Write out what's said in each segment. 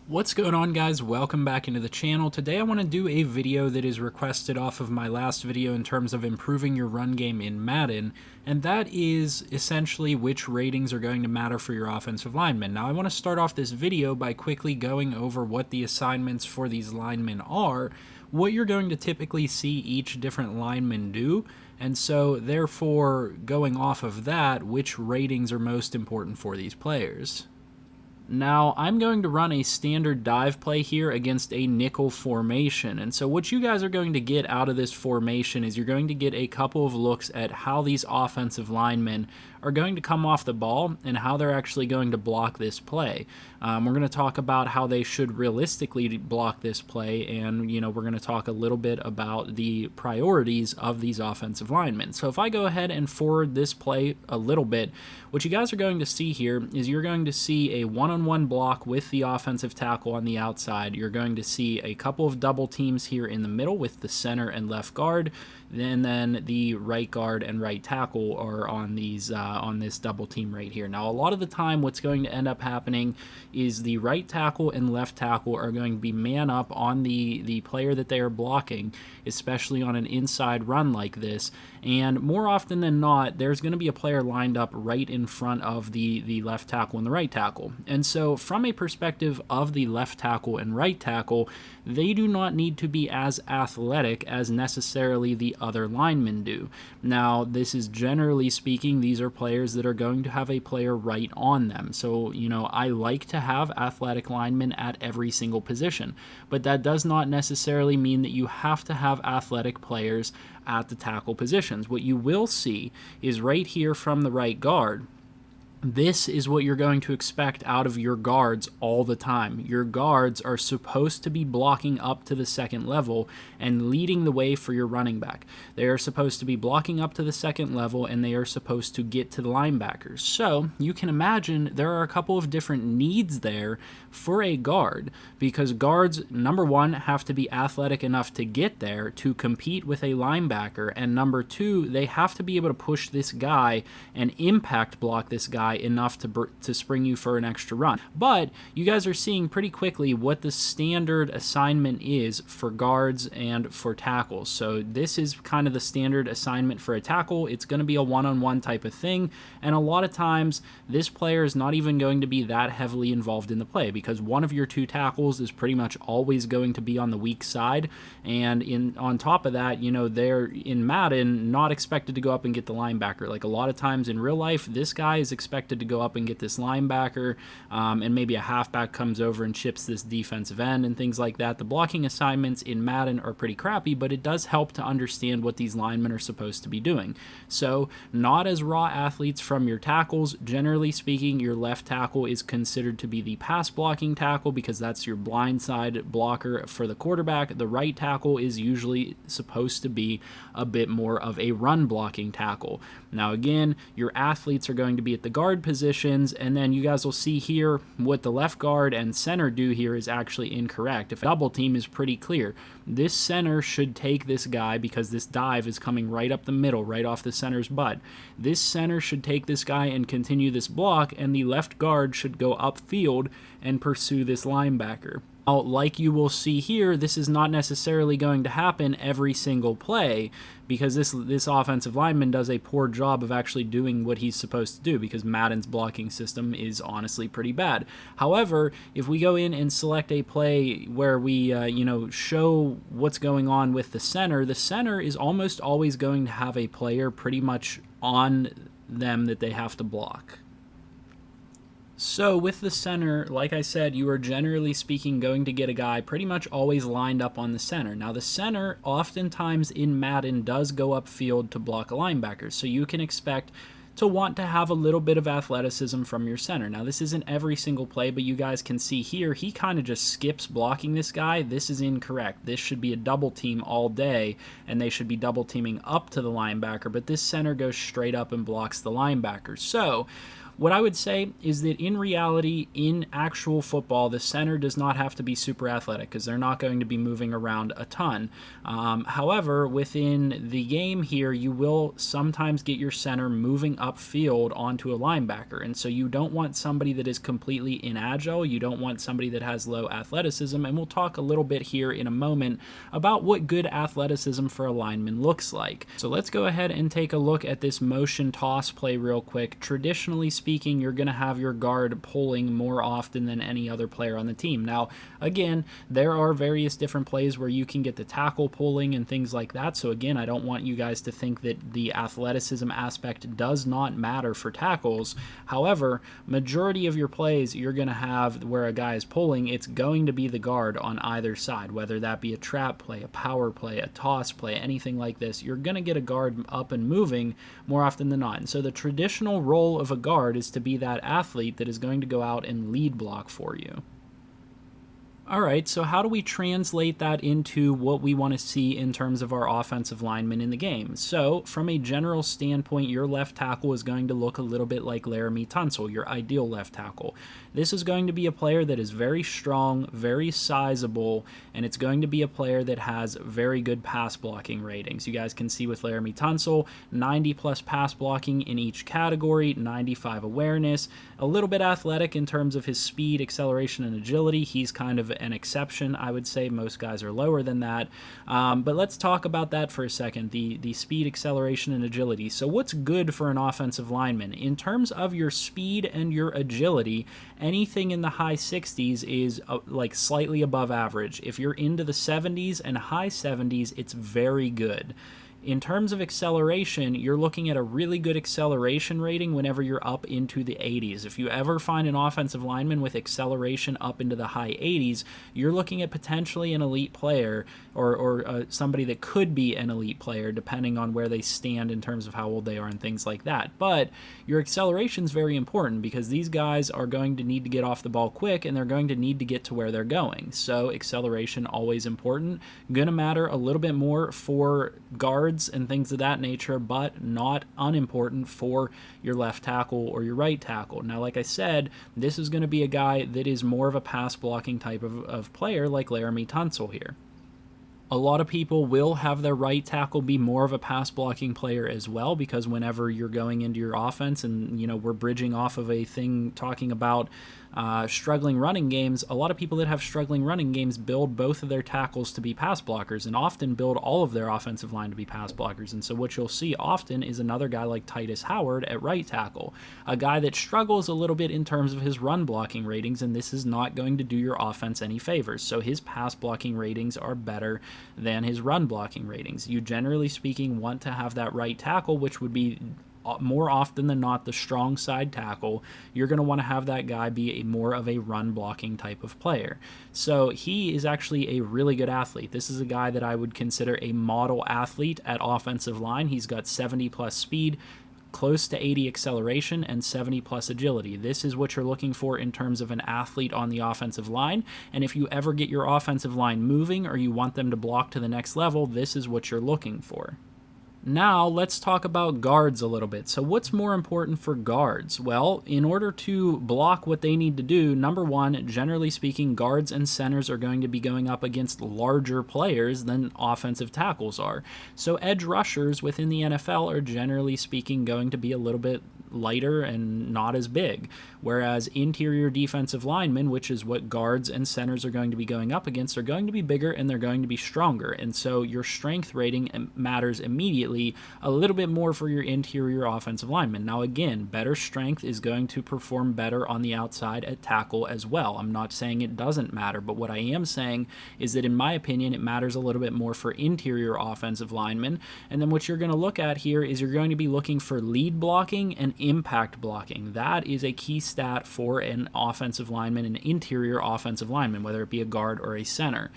What's going on, guys? Welcome back into the channel. Today I want to do a video that is requested off of my last video in terms of improving your run game in Madden, and that is essentially which ratings are going to matter for your offensive linemen. Now I want to start off this video by quickly going over what the assignments for these linemen are, what you're going to typically see each different lineman do, and so therefore going off of that, which ratings are most important for these players. Now, I'm going to run a standard dive play here against a nickel formation, and so what you guys are going to get out of this formation is you're going to get a couple of looks at how these offensive linemen are going to come off the ball and how they're actually going to block this play. We're going to talk about how they should realistically block this play, and we're going to talk a little bit about the priorities of these offensive linemen. So if I go ahead and forward this play a little bit, what you guys are going to see here is you're going to see a one-on-one block with the offensive tackle on the outside. You're going to see a couple of double teams here in the middle with the center and left guard, and then the right guard and right tackle are on these on this double team right here. Now, a lot of the time what's going to end up happening is the right tackle and left tackle are going to be man up on the player that they are blocking, especially on an inside run like this, and more often than not there's going to be a player lined up right in front of the left tackle and the right tackle. And so from a perspective of the left tackle and right tackle, they do not need to be as athletic as necessarily the other linemen do. Now, this is generally speaking, these are players that are going to have a player right on them. So, I like to have athletic linemen at every single position, but that does not necessarily mean that you have to have athletic players at the tackle positions. What you will see is right here from the right guard, this is what you're going to expect out of your guards all the time. Your guards are supposed to be blocking up to the second level and leading the way for your running back. They are supposed to be blocking up to the second level, and they are supposed to get to the linebackers. So you can imagine there are a couple of different needs there for a guard, because guards, number one, have to be athletic enough to get there to compete with a linebacker, and number two, they have to be able to push this guy and impact block this guy enough to spring you for an extra run. But you guys are seeing pretty quickly what the standard assignment is for guards and for tackles. So this is kind of the standard assignment for a tackle. It's going to be a one-on-one type of thing, and a lot of times this player is not even going to be that heavily involved in the play, because one of your two tackles is pretty much always going to be on the weak side, and on top of that, they're in Madden not expected to go up and get the linebacker. Like a lot of times in real life, this guy is expected to go up and get this linebacker, and maybe a halfback comes over and chips this defensive end and things like that. The blocking assignments in Madden are pretty crappy, but it does help to understand what these linemen are supposed to be doing. So not as raw athletes from your tackles. Generally speaking, your left tackle is considered to be the pass blocking tackle because that's your blind side blocker for the quarterback. The right tackle is usually supposed to be a bit more of a run blocking tackle. Now again, your athletes are going to be at the guard positions, and then you guys will see here what the left guard and center do here is actually incorrect. If a double team is pretty clear, this center should take this guy because this dive is coming right up the middle, right off the center's butt. This center should take this guy and continue this block, and the left guard should go upfield and pursue this linebacker. Now, like you will see here, this is not necessarily going to happen every single play, because this offensive lineman does a poor job of actually doing what he's supposed to do, because Madden's blocking system is honestly pretty bad. However, if we go in and select a play where we show what's going on with the center is almost always going to have a player pretty much on them that they have to block. So with the center, like I said, you are generally speaking going to get a guy pretty much always lined up on the center. Now the center oftentimes in Madden does go upfield to block a linebacker, so you can expect to want to have a little bit of athleticism from your center. Now this isn't every single play, but you guys can see here, he kind of just skips blocking this guy. This is incorrect. This should be a double team all day, and they should be double teaming up to the linebacker, but this center goes straight up and blocks the linebacker. So What I would say is that in reality, in actual football, the center does not have to be super athletic because they're not going to be moving around a ton. However, within the game here, you will sometimes get your center moving upfield onto a linebacker, and so you don't want somebody that is completely inagile. You don't want somebody that has low athleticism, and we'll talk a little bit here in a moment about what good athleticism for a lineman looks like. So let's go ahead and take a look at this motion toss play real quick. Traditionally speaking, you're going to have your guard pulling more often than any other player on the team. Now, again, there are various different plays where you can get the tackle pulling and things like that. So again, I don't want you guys to think that the athleticism aspect does not matter for tackles. However, majority of your plays you're going to have where a guy is pulling, it's going to be the guard on either side, whether that be a trap play, a power play, a toss play, anything like this. You're going to get a guard up and moving more often than not. And so the traditional role of a guard is to be that athlete that is going to go out and lead block for you. All right, so how do we translate that into what we want to see in terms of our offensive linemen in the game? So from a general standpoint, your left tackle is going to look a little bit like Laramie Tunsil, your ideal left tackle. This is going to be a player that is very strong, very sizable, and it's going to be a player that has very good pass blocking ratings. You guys can see with Laramie Tunsil, 90 plus pass blocking in each category, 95 awareness, a little bit athletic in terms of his speed, acceleration, and agility. He's kind of an exception, I would say. Most guys are lower than that. But let's talk about that for a second, the speed, acceleration, and agility. So what's good for an offensive lineman? In terms of your speed and your agility, anything in the high 60s is like slightly above average. If you're into the 70s and high 70s, it's very good. In terms of acceleration, you're looking at a really good acceleration rating whenever you're up into the 80s. If you ever find an offensive lineman with acceleration up into the high 80s, you're looking at potentially an elite player or somebody that could be an elite player depending on where they stand in terms of how old they are and things like that. But your acceleration is very important because these guys are going to need to get off the ball quick and they're going to need to get to where they're going. So acceleration, always important. Going to matter a little bit more for guards and things of that nature, but not unimportant for your left tackle or your right tackle. Now, like I said, this is going to be a guy that is more of a pass blocking type of player like Laramie Tunsil here. A lot of people will have their right tackle be more of a pass blocking player as well, because whenever you're going into your offense and, you know, we're bridging off of a thing talking about struggling running games, a lot of people that have struggling running games build both of their tackles to be pass blockers and often build all of their offensive line to be pass blockers. And so what you'll see often is another guy like Titus Howard at right tackle, a guy that struggles a little bit in terms of his run blocking ratings, and this is not going to do your offense any favors. So his pass blocking ratings are better than his run blocking ratings. You generally speaking want to have that right tackle, which would be more often than not the strong side tackle. You're going to want to have that guy be more of a run blocking type of player. So he is actually a really good athlete. This is a guy that I would consider a model athlete at offensive line. He's got 70 plus speed, close to 80 acceleration, and 70 plus agility. This is what you're looking for in terms of an athlete on the offensive line. And if you ever get your offensive line moving or you want them to block to the next level, this is what you're looking for. Now, let's talk about guards a little bit. So what's more important for guards? Well, in order to block what they need to do, number one, generally speaking, guards and centers are going to be going up against larger players than offensive tackles are. So edge rushers within the NFL are generally speaking going to be a little bit lighter and not as big, whereas interior defensive linemen, which is what guards and centers are going to be going up against, are going to be bigger and they're going to be stronger. And so your strength rating matters immediately a little bit more for your interior offensive linemen. Now again, better strength is going to perform better on the outside at tackle as well. I'm not saying it doesn't matter, but what I am saying is that in my opinion, it matters a little bit more for interior offensive linemen. And then what you're going to look at here is you're going to be looking for lead blocking and impact blocking. That is a key stat for an offensive lineman, an interior offensive lineman, whether it be a guard or a center.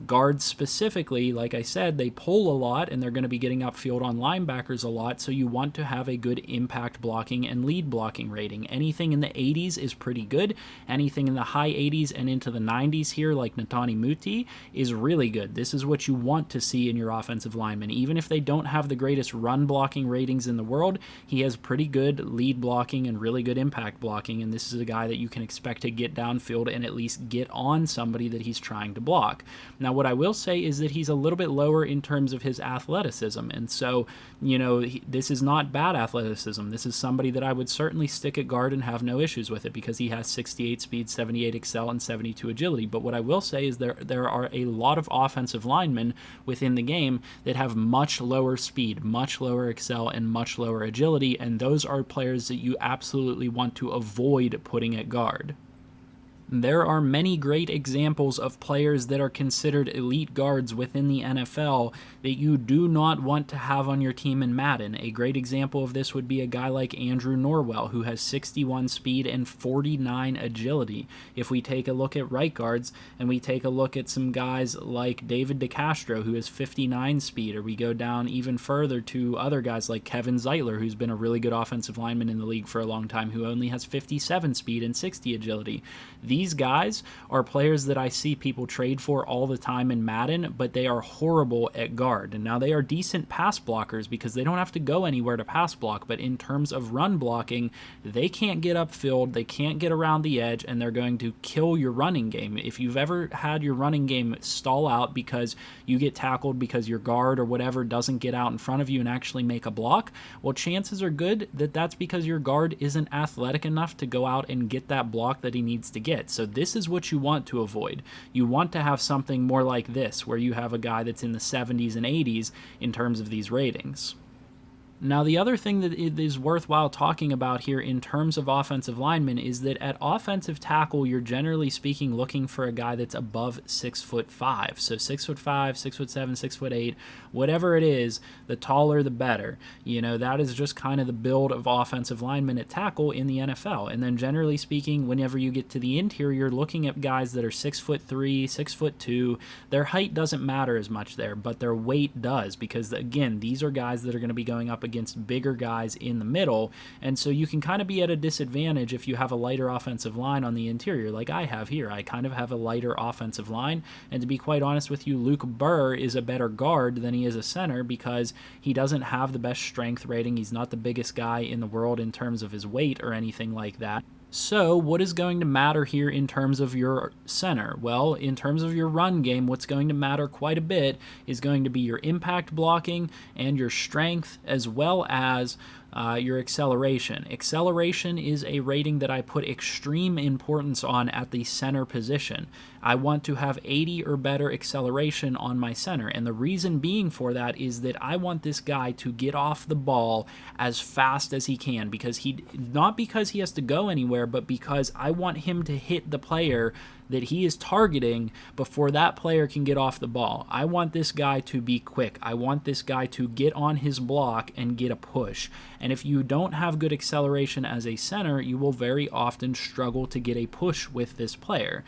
Guards specifically, like I said, they pull a lot and they're going to be getting upfield on linebackers a lot, so you want to have a good impact blocking and lead blocking rating. Anything in the 80s is pretty good. Anything in the high 80s and into the 90s here, like Netani Muti, is really good. This is what you want to see in your offensive linemen. Even if they don't have the greatest run blocking ratings in the world, he has pretty good lead blocking and really good impact blocking, and this is a guy that you can expect to get downfield and at least get on somebody that he's trying to block. Now, what I will say is that he's a little bit lower in terms of his athleticism, and so, this is not bad athleticism. This is somebody that I would certainly stick at guard and have no issues with it because he has 68 speed, 78 excel, and 72 agility. But what I will say is there are a lot of offensive linemen within the game that have much lower speed, much lower excel, and much lower agility, and those are players that you absolutely want to avoid putting at guard. There are many great examples of players that are considered elite guards within the NFL that you do not want to have on your team in Madden. A great example of this would be a guy like Andrew Norwell, who has 61 speed and 49 agility. If we take a look at right guards and we take a look at some guys like David DeCastro, who has 59 speed, or we go down even further to other guys like Kevin Zeitler, who's been a really good offensive lineman in the league for a long time, who only has 57 speed and 60 agility. These guys are players that I see people trade for all the time in Madden, but they are horrible at guard. And now they are decent pass blockers because they don't have to go anywhere to pass block, but in terms of run blocking, they can't get upfield, they can't get around the edge, and they're going to kill your running game. If you've ever had your running game stall out because you get tackled because your guard or whatever doesn't get out in front of you and actually make a block, well, chances are good that that's because your guard isn't athletic enough to go out and get that block that he needs to get. So this is what you want to avoid. You want to have something more like this, where you have a guy that's in the 70s and 80s in terms of these ratings. Now, the other thing that it is worthwhile talking about here in terms of offensive linemen is that at offensive tackle, you're generally speaking looking for a guy that's above 6'5". So 6'5", 6'7", 6'8", whatever it is, the taller the better. That is just kind of the build of offensive linemen at tackle in the NFL. And then generally speaking, whenever you get to the interior, you're looking at guys that are 6'3", 6'2". Their height doesn't matter as much there, but their weight does, because again, these are guys that are going to be going up against bigger guys in the middle, and so you can kind of be at a disadvantage if you have a lighter offensive line on the interior like I have here. I kind of have a lighter offensive line, and to be quite honest with you, Luke Burr is a better guard than he is a center because he doesn't have the best strength rating. He's not the biggest guy in the world in terms of his weight or anything like that. So what is going to matter here in terms of your center? Well, in terms of your run game, what's going to matter quite a bit is going to be your impact blocking and your strength, as well as your acceleration. Acceleration is a rating that I put extreme importance on at the center position. I want to have 80 or better acceleration on my center, and the reason being for that is that I want this guy to get off the ball as fast as he can, not because he has to go anywhere, but because I want him to hit the player that he is targeting before that player can get off the ball. I want this guy to be quick. I want this guy to get on his block and get a push. And if you don't have good acceleration as a center, you will very often struggle to get a push with this player.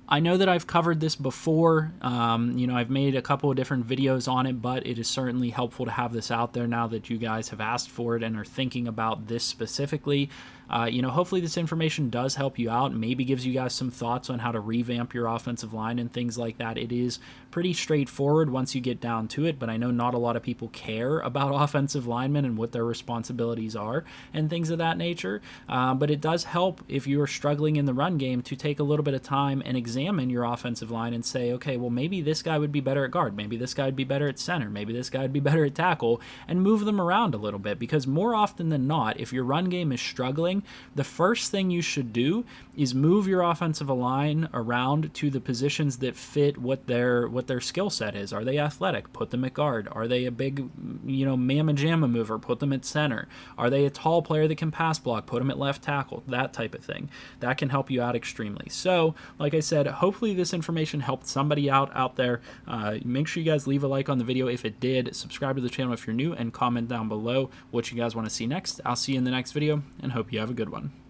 I know that I've covered this before, I've made a couple of different videos on it, but it is certainly helpful to have this out there now that you guys have asked for it and are thinking about this specifically. Hopefully this information does help you out, maybe gives you guys some thoughts on how to revamp your offensive line and things like that. It is pretty straightforward once you get down to it, but I know not a lot of people care about offensive linemen and what their responsibilities are and things of that nature, but it does help if you are struggling in the run game to take a little bit of time and examine your offensive line and say, okay, well, maybe this guy would be better at guard, maybe this guy would be better at center, maybe this guy would be better at tackle, and move them around a little bit, because more often than not, if your run game is struggling, the first thing you should do is move your offensive line around to the positions that fit what their skill set is. Are they athletic? Put them at guard. Are they a big, mamma jamma mover? Put them at center. Are they a tall player that can pass block? Put them at left tackle. That type of thing. That can help you out extremely. So, like I said, hopefully this information helped somebody out there. Make sure you guys leave a like on the video if it did. Subscribe to the channel if you're new, and comment down below what you guys want to see next. I'll see you in the next video, and hope you have a good one.